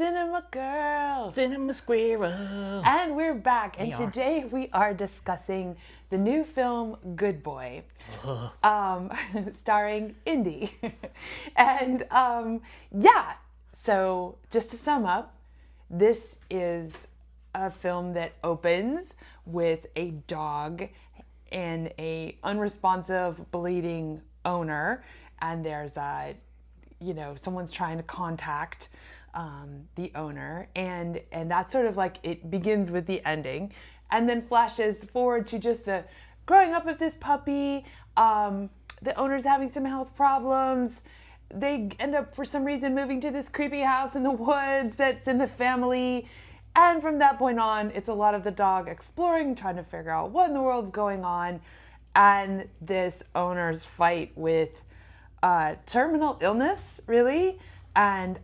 Cinema Girl. Cinema Squirrel. And we're back. And today we are discussing the new film Good Boy, starring Indy. And so just to sum up, this is a film that opens with a dog and a unresponsive, bleeding owner, and there's someone's trying to contact the owner, and that's sort of like it begins with the ending, and then flashes forward to just the growing up of this puppy. The owner's having some health problems. They end up for some reason moving to this creepy house in the woods that's in the family. And from that point on, it's a lot of the dog exploring, trying to figure out what in the world's going on, and this owner's fight with terminal illness, really, and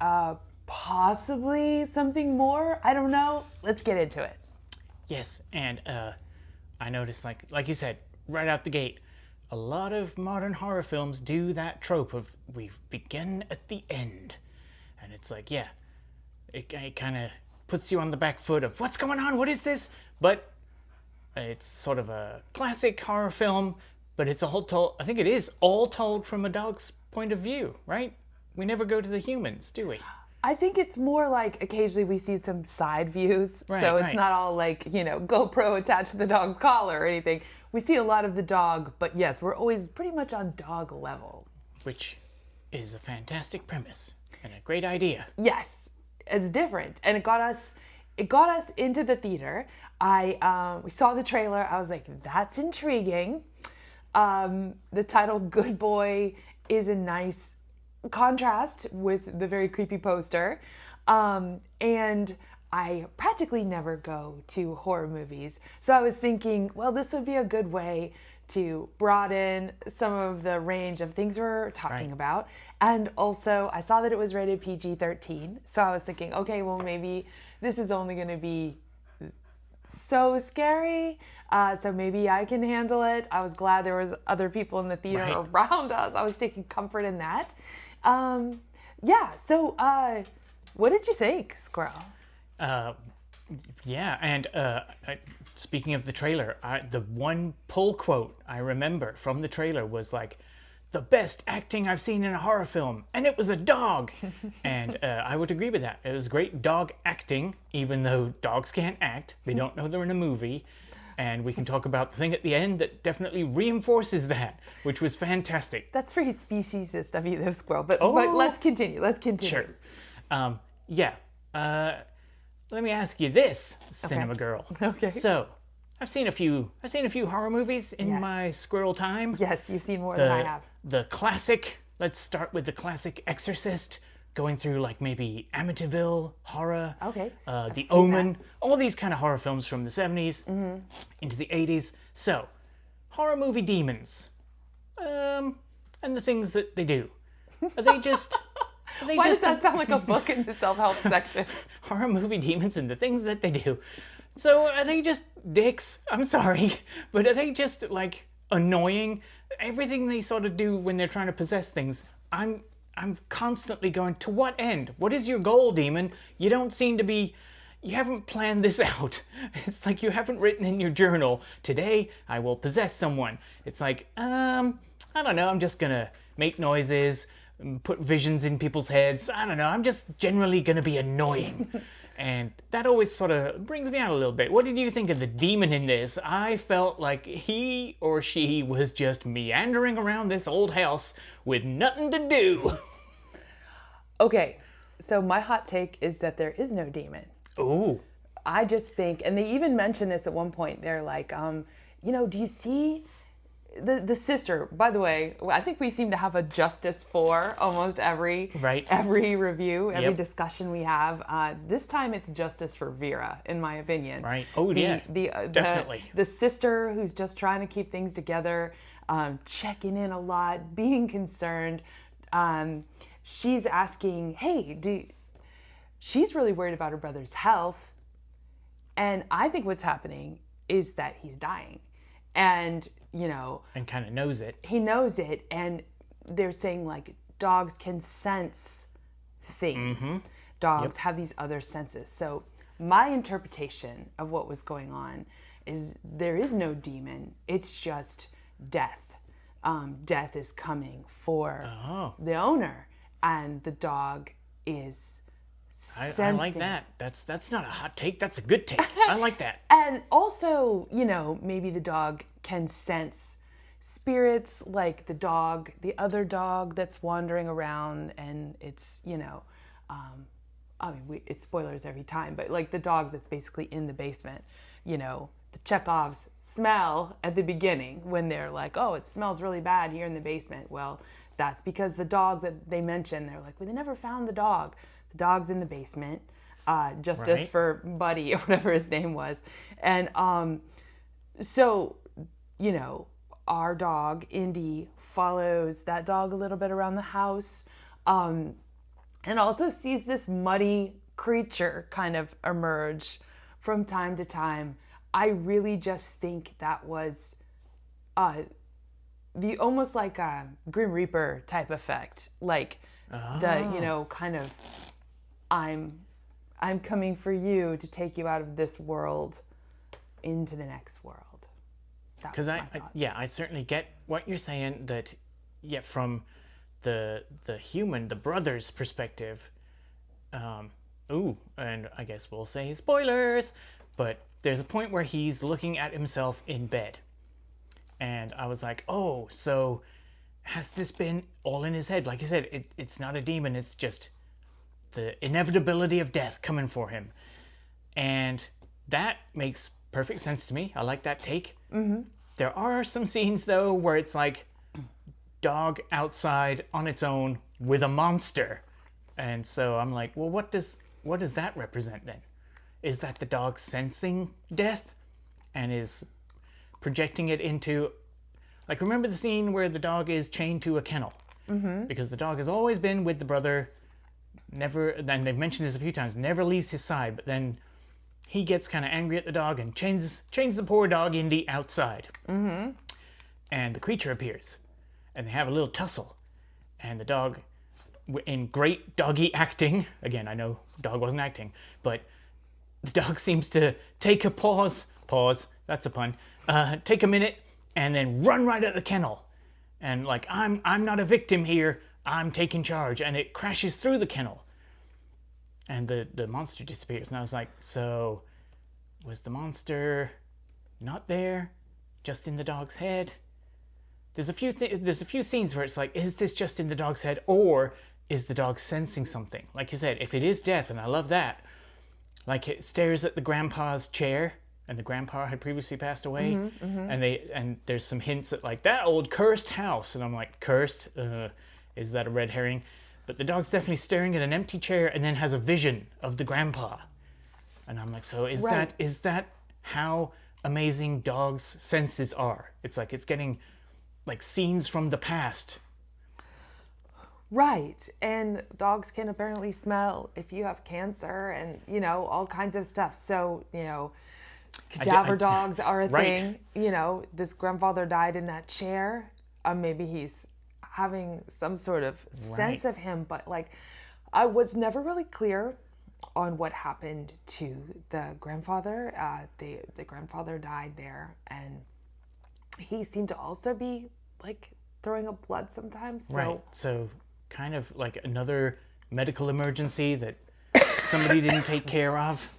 possibly something more. I don't know. Let's get into it. Yes, and I noticed, like you said, right out the gate, a lot of modern horror films do that trope of we begin at the end. And it's like, yeah, it kind of puts you on the back foot of what's going on, what is this? But it's sort of a classic horror film, but it's all told, I think it is all told from a dog's point of view, right? We never go to the humans, do we? I think it's more like occasionally we see some side views. So it's not all like, GoPro attached to the dog's collar or anything. We see a lot of the dog, but yes, we're always pretty much on dog level. Which is a fantastic premise and a great idea. Yes. It's different, and it got us into the theater. We saw the trailer. I was like, that's intriguing. The title Good Boy is a nice contrast with the very creepy poster. And I practically never go to horror movies. So I was thinking, well, this would be a good way to broaden some of the range of things we're talking about. And also, I saw that it was rated PG-13. So I was thinking, okay, well, maybe this is only going to be so scary. So maybe I can handle it. I was glad there was other people in the theater around us. I was taking comfort in that. So what did you think, Squirrel? Speaking of the trailer, the one pull quote I remember from the trailer was like, the best acting I've seen in a horror film, and it was a dog. And I would agree with that. It was great dog acting, even though dogs can't act. They don't know they're in a movie. And we can talk about the thing at the end that definitely reinforces that, which was fantastic. That's very speciesist of you, though, Squirrel. But let's continue. Sure. Let me ask you this, Cinema Girl. Okay. So, I've seen a few horror movies in my squirrel time. Yes, you've seen more than I have. The classic, let's start with the classic Exorcist, going through like maybe Amityville horror. Okay. The Omen, all these kind of horror films from the 70s into the 80s. So, horror movie demons, and the things that they do. Are they just... Why does that sound like a book in the self-help section? Horror movie demons and the things that they do. So are they just dicks? I'm sorry, but are they just like annoying? Everything they sort of do when they're trying to possess things, I'm constantly going, to what end? What is your goal, demon? You don't seem to be... You haven't planned this out. It's like you haven't written in your journal, today I will possess someone. It's like, I don't know, I'm just gonna make noises, put visions in people's heads. I don't know, I'm just generally gonna be annoying. And that always sort of brings me out a little bit. What did you think of the demon in this? I felt like he or she was just meandering around this old house with nothing to do. Okay, so my hot take is that there is no demon. Ooh. I just think, and they even mentioned this at one point, they're like, do you see the sister? By the way, I think we seem to have a justice for almost every review, every discussion we have. This time it's justice for Vera, in my opinion. Right. Oh, definitely. The sister who's just trying to keep things together, checking in a lot, being concerned. She's asking, she's really worried about her brother's health. And I think what's happening is that he's dying. And, and kind of knows it. He knows it. And they're saying, like, dogs can sense things. dogs have these other senses. So my interpretation of what was going on is there is no demon. It's just death. Death is coming for the owner, and the dog is sensing. I like that. That's not a hot take. That's a good take. I like that. And also, maybe the dog can sense spirits, like the other dog that's wandering around, and it's, it's spoilers every time, but like the dog that's basically in the basement, the Chekhov's smell at the beginning when they're like, oh, it smells really bad here in the basement. Well, that's because the dog that they mentioned, they're like, well, they never found the dog. The dog's in the basement, justice for Buddy or whatever his name was. And so, our dog, Indy, follows that dog a little bit around the house, and also sees this muddy creature kind of emerge from time to time. I really just think that was the almost like a Grim Reaper type effect, like the kind of I'm coming for you to take you out of this world into the next world. Because I certainly get what you're saying, that from the human, the brother's perspective, and I guess we'll say spoilers, but there's a point where he's looking at himself in bed, and I was like, oh, so has this been all in his head? Like you said, it's not a demon, it's just the inevitability of death coming for him. And that makes perfect sense to me. I like that take. Mm-hmm. There are some scenes, though, where it's like dog outside on its own with a monster. And so I'm like, well, what does that represent then? Is that the dog sensing death and is projecting it into... Like, remember the scene where the dog is chained to a kennel? Mm-hmm. Because the dog has always been with the brother, never, and they've mentioned this a few times, never leaves his side, but then he gets kind of angry at the dog and chains the poor dog, Indy, outside. Mm-hmm. And the creature appears, and they have a little tussle. And the dog, in great doggy acting, again, I know dog wasn't acting, but the dog seems to take a pause, that's a pun, take a minute, and then run right at the kennel. And like, I'm not a victim here, I'm taking charge. And it crashes through the kennel. And the monster disappears. And I was like, so was the monster not there, just in the dog's head? There's a few scenes where it's like, is this just in the dog's head, or is the dog sensing something? Like you said, if it is death, and I love that, like it stares at the grandpa's chair, and the grandpa had previously passed away, mm-hmm, mm-hmm. and there's some hints at like that old cursed house, and I'm like, cursed? Is that a red herring? But the dog's definitely staring at an empty chair and then has a vision of the grandpa. And I'm like, so is that how amazing dogs' senses are? It's like it's getting like scenes from the past. Right. And dogs can apparently smell if you have cancer and, all kinds of stuff. So, cadaver dogs are a thing. This grandfather died in that chair. Maybe he's having some sort of sense of him, but like I was never really clear on what happened to the grandfather. The grandfather died there, and he seemed to also be like throwing up blood sometimes. So kind of like another medical emergency that somebody didn't take care of.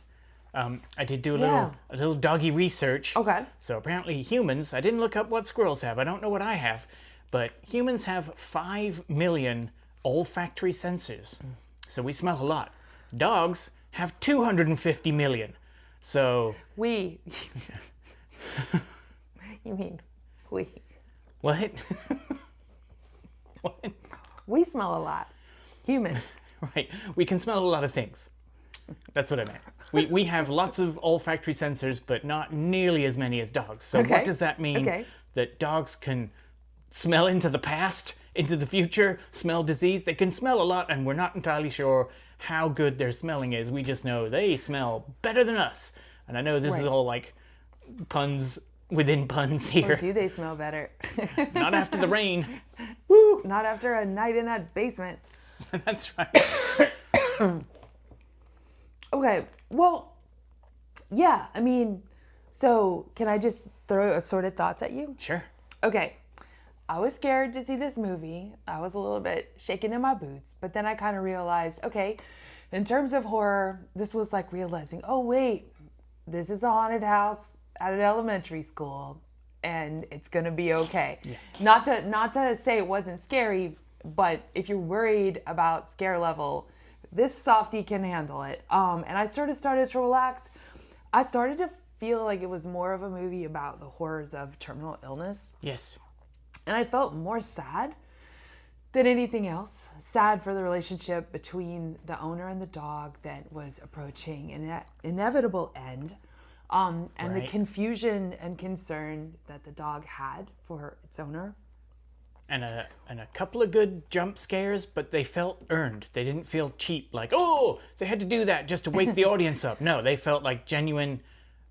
I did do a little doggy research. Okay. So apparently humans, I didn't look up what squirrels have. I don't know what I have. But humans have 5 million olfactory senses. So we smell a lot. Dogs have 250 million. So... We. You mean we. What? What? We smell a lot. Humans. Right. We can smell a lot of things. That's what I meant. We have lots of olfactory sensors, but not nearly as many as dogs. So what does that mean? That dogs can smell into the past, into the future, smell disease? They can smell a lot, and we're not entirely sure how good their smelling is. We just know they smell better than us. And I know this is all like puns within puns here. Or do they smell better? Not after the rain. Woo! Not after a night in that basement. That's right. Okay, well, yeah, I mean, so can I just throw assorted thoughts at you? Sure. Okay, I was scared to see this movie. I was a little bit shaken in my boots, but then I kind of realized, okay, in terms of horror, this was like realizing, oh, wait, this is a haunted house at an elementary school and it's going to be okay. Yeah. Not to say it wasn't scary, but if you're worried about scare level, this softie can handle it. And I sort of started to relax. I started to feel like it was more of a movie about the horrors of terminal illness. Yes. And I felt more sad than anything else. Sad for the relationship between the owner and the dog that was approaching an inevitable end. And the confusion and concern that the dog had for its owner. And a couple of good jump scares, but they felt earned. They didn't feel cheap, like, oh, they had to do that just to wake the audience up. No, they felt like genuine,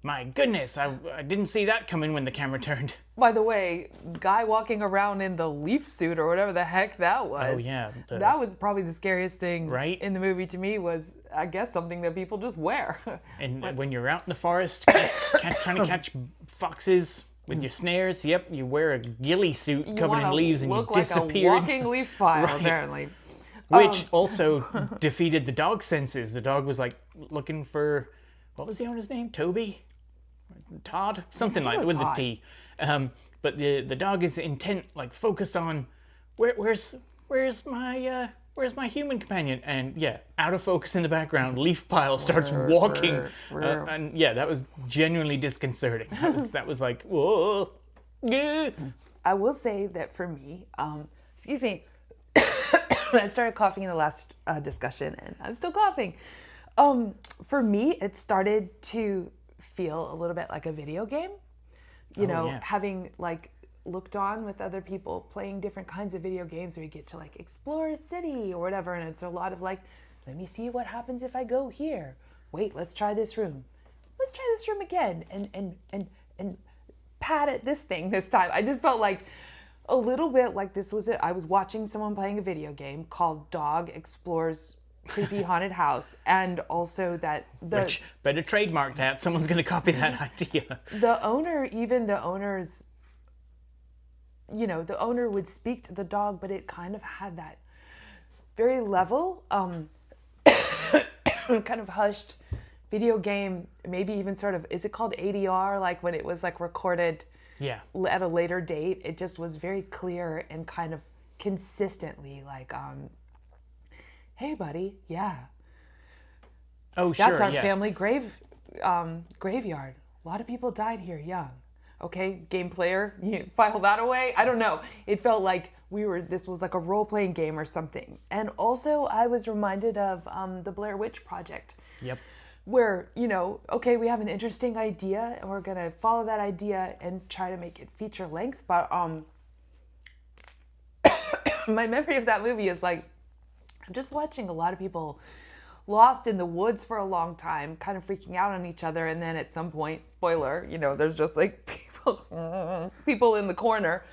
my goodness, I didn't see that coming when the camera turned. By the way, guy walking around in the leaf suit or whatever the heck that was. Oh, yeah. That was probably the scariest thing in the movie to me was, I guess, something that people just wear. And when you're out in the forest trying to catch foxes with your snares, yep, you wear a ghillie suit covered in leaves and you disappear. Like a walking leaf pile, apparently. Which also defeated the dog's senses. The dog was like looking for, what was the owner's name? Toby? Todd? Something like that with Todd. the T. But the dog is intent, like focused on where's my human companion? And yeah, out of focus in the background, leaf pile starts walking, and yeah, that was genuinely disconcerting. That was like, whoa. I will say that for me, excuse me, I started coughing in the last discussion, and I'm still coughing. For me, it started to feel a little bit like a video game. You know, having like looked on with other people playing different kinds of video games where you get to like explore a city or whatever, and it's a lot of like, let me see what happens if I go here. Wait, let's try this room. Let's try this room again, and pat at this thing this time. I just felt like a little bit like this was it. I was watching someone playing a video game called Dog Explores Creepy Haunted House, and also that Which, better trademark that. Someone's going to copy that idea. The owner would speak to the dog, but it kind of had that very level, kind of hushed video game, maybe even sort of, is it called ADR? Like when it was like recorded at a later date, it just was very clear and kind of consistently like, hey buddy, yeah. Oh, sure, that's our family graveyard. A lot of people died here young. Okay, game player, you file that away. I don't know. It felt like this was like a role-playing game or something. And also I was reminded of the Blair Witch Project. Yep. Where, okay, we have an interesting idea and we're gonna follow that idea and try to make it feature length. But my memory of that movie is like, I'm just watching a lot of people lost in the woods for a long time, kind of freaking out on each other. And then at some point, spoiler, there's just like people in the corner.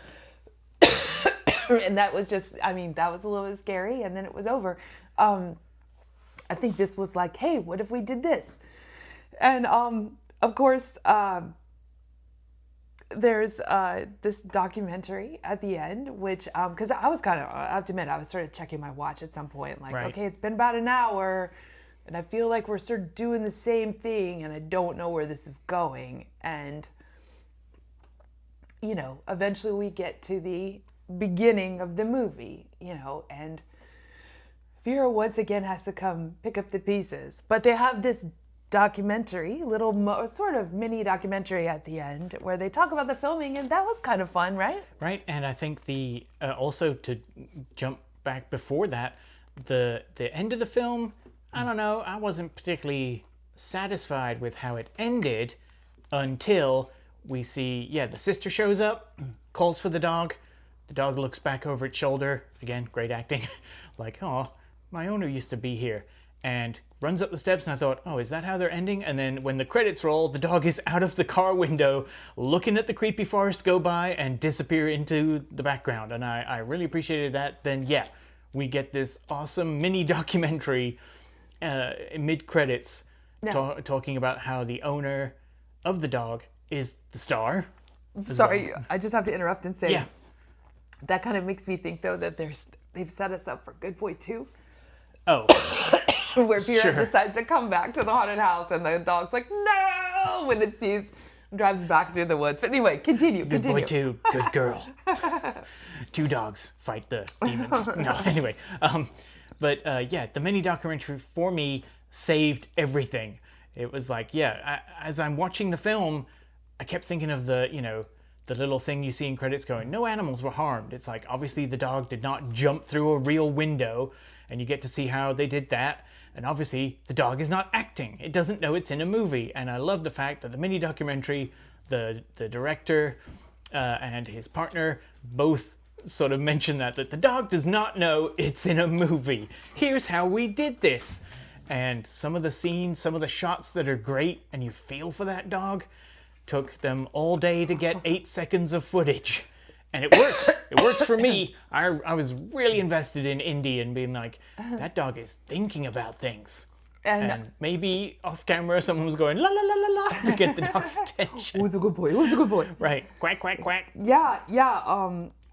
And that was just, that was a little bit scary. And then it was over. I think this was like, hey, what if we did this? And of course, there's this documentary at the end, which, because I was kind of, I have to admit, I was sort of checking my watch at some point, like, okay, it's been about an hour, and I feel like we're sort of doing the same thing, and I don't know where this is going. And, eventually we get to the beginning of the movie, and Vera once again has to come pick up the pieces. But they have this documentary, sort of mini documentary at the end where they talk about the filming, and that was kind of fun, right? Right, and I think also to jump back before that, the end of the film, I don't know, I wasn't particularly satisfied with how it ended until we see, the sister shows up, calls for the dog looks back over its shoulder, again, great acting, like, oh, my owner used to be here, and runs up the steps, and I thought, oh, is that how they're ending? And then when the credits roll, the dog is out of the car window, looking at the creepy forest go by and disappear into the background. And I really appreciated that. Then, we get this awesome mini documentary mid-credits talking about how the owner of the dog is the star. Sorry, I just have to interrupt and say Yeah. that kind of makes me think though that they've set us up for Good Boy 2. Oh, Where Vera Sure. decides to come back to the haunted house and the dog's like, no, when it drives back through the woods. But anyway, continue. Good Boy 2, good girl. 2 dogs fight the demons. No, anyway. Yeah, the mini documentary for me saved everything. It was like, as I'm watching the film, I kept thinking of the little thing you see in credits going, no animals were harmed. It's like, obviously the dog did not jump through a real window, and you get to see how they did that. And obviously the dog is not acting. It doesn't know it's in a movie. And I love the fact that the mini documentary, the director and his partner both sort of mention that the dog does not know it's in a movie. Here's how we did this. And some of the scenes, some of the shots that are great and you feel for that dog, took them all day to get 8 seconds of footage. And it works. It works for me. I was really invested in Indy and being like, that dog is thinking about things. And maybe off camera someone was going la la la la la to get the dog's attention. Who's a good boy? Who's a good boy? Right. Quack, quack, quack. Yeah.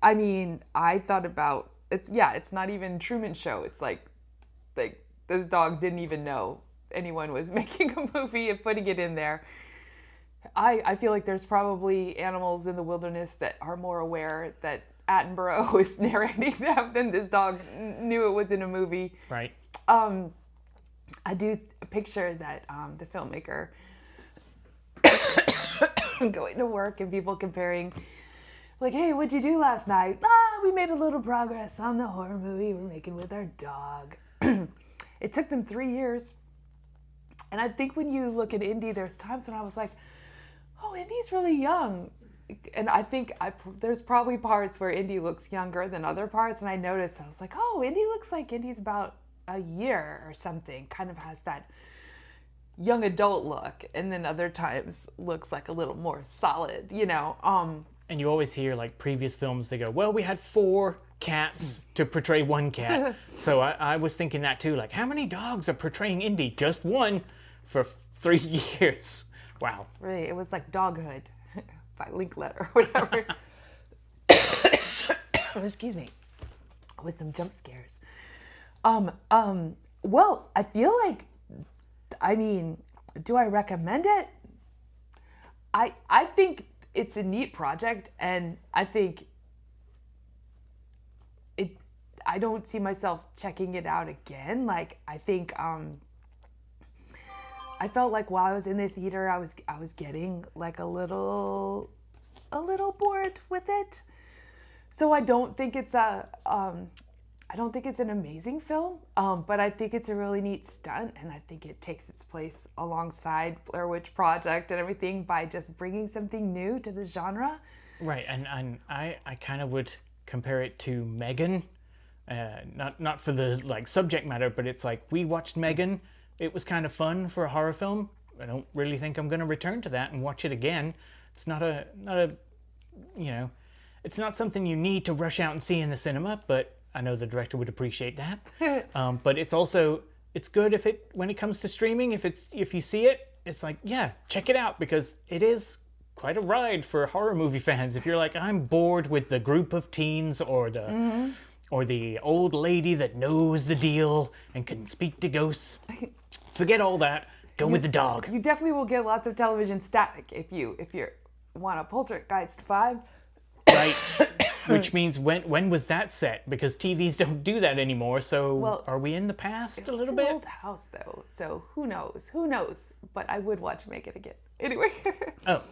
I mean, I thought about it's not even Truman Show. It's like this dog didn't even know anyone was making a movie and putting it in there. I feel like there's probably animals in the wilderness that are more aware that Attenborough is narrating them than this dog knew it was in a movie. Right. I do picture that the filmmaker going to work and people comparing, like, hey, what'd you do last night? We made a little progress on the horror movie we're making with our dog. It took them 3 years. And I think when you look at Indy, there's times when I was like, oh, Indy's really young. And I think there's probably parts where Indy looks younger than other parts. And I noticed, I was like, oh, Indy looks like Indy's about a year or something. Kind of has that young adult look. And then other times looks like a little more solid, And you always hear, like, previous films, they go, well, we had 4 cats to portray 1 cat. So I was thinking that too, like, how many dogs are portraying Indy? Just 1 for 3 years. Wow. Right, it was like Doghood by Linkletter or whatever. Excuse me. With some jump scares. Well, I feel like, do I recommend it? I think it's a neat project, and I think I don't see myself checking it out again. Like, I think I felt like while I was in the theater, I was getting like a little bored with it. So I don't think it's an amazing film, but I think it's a really neat stunt, and I think it takes its place alongside Blair Witch Project and everything by just bringing something new to the genre. Right, and I kind of would compare it to Megan, not for the like subject matter, but it's like we watched Megan. It was kind of fun for a horror film. I don't really think I'm going to return to that and watch it again. It's not a it's not something you need to rush out and see in the cinema, but I know the director would appreciate that. But it's good when it comes to streaming, if you see it, it's like, yeah, check it out, because it is quite a ride for horror movie fans. If you're like, I'm bored with the group of teens or the old lady that knows the deal and can speak to ghosts, forget all that. Go with the dog. You definitely will get lots of television static if you want a Poltergeist vibe. Right. Which means when was that set? Because TVs don't do that anymore. So are we in the past a little bit? It's an old house though, so who knows? Who knows? But I would watch Make It Again. Anyway. Oh.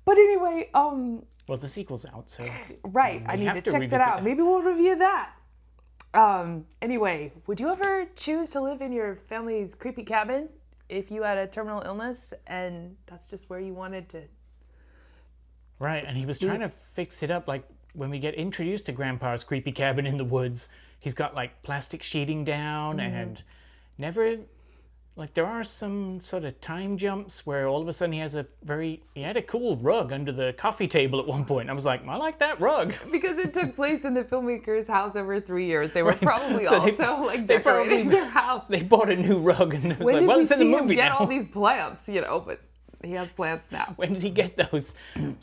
But anyway, well, the sequel's out, so right. I need to check that out. Maybe we'll review that. Anyway, would you ever choose to live in your family's creepy cabin if you had a terminal illness and that's just where you wanted to? Right, and he was trying to fix it up. Like when we get introduced to Grandpa's creepy cabin in the woods, he's got like plastic sheeting down and never like there are some sort of time jumps where all of a sudden he had a cool rug under the coffee table at one point. I was like, I like that rug. Because it took place in the filmmaker's house over 3 years. They were probably So also decorating their house. They bought a new rug and it was When like, did well, we it's in the see him movie get now. all these plants, but he has plants now. When did he get those?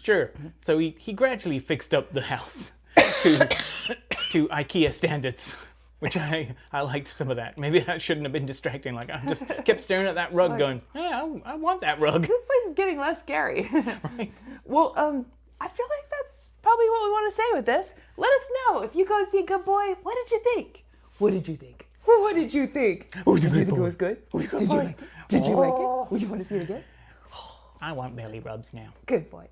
Sure. So he gradually fixed up the house to IKEA standards, which I liked some of that. Maybe that shouldn't have been distracting. Like I just kept staring at that rug going, yeah, I want that rug. This place is getting less scary. Right. Well, I feel like that's probably what we want to say with this. Let us know if you go see Good Boy. What did you think? What did you think? What did you think? Did you think it was good? Did you like it? Did you like it? Would you want to see it again? I want belly rubs now. Good Boy.